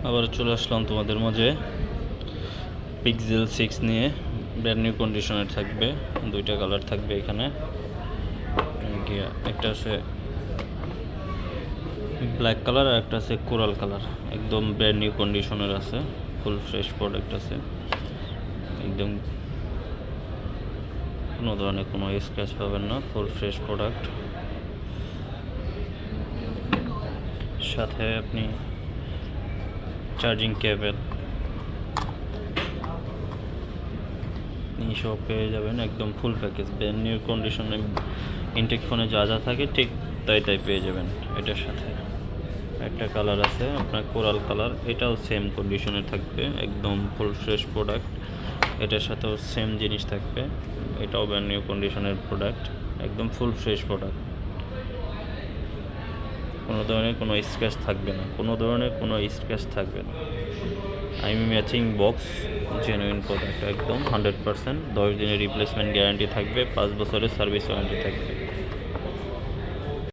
আবার চলে আসলাম তোমাদের মাঝে পিক্সেল 6 নিয়ে। ব্র্যান্ড নিউ কন্ডিশনের থাকবে, দুইটা কালার থাকবে এখানে। একটা আছে ব্ল্যাক কালার আর একটা আছে কোরাল কালার। একদম ব্র্যান্ড নিউ কন্ডিশনের আছে, ফুল ফ্রেশ প্রোডাক্ট আছে। একদম কোনো ধরনের কোনো স্ক্র্যাচ পাবেন না, ফুল ফ্রেশ প্রোডাক্ট। সাথে আপনি চার্জিং কেবল সব পেয়ে যাবেন, একদম ফুল প্যাকেজ। ব্র্যান্ড নিউ কন্ডিশনে ইনটেক ফোনে যা যা থাকে ঠিক তাই পেয়ে যাবেন এটার সাথে। একটা কালার আছে আপনার কোরাল কালার, এটাও সেম কন্ডিশনে থাকবে, একদম ফুল ফ্রেশ প্রোডাক্ট। এটার সাথেও সেম জিনিস থাকবে, এটাও ব্র্যান্ড নিউ কন্ডিশনের প্রোডাক্ট, একদম ফুল ফ্রেশ প্রোডাক্ট। কোনো ধরনের কোনো স্ক্র্যাচ থাকবে না, কোনো ধরনের কোনো স্ক্র্যাচ থাকবে না। ম্যাচিং বক্স, জেনুইন প্রোডাক্ট, একদম 100%। 10 দিনের রিপ্লেসমেন্ট গ্যারান্টি থাকবে, 5 বছরের সার্ভিস ওয়ারেন্টি থাকবে।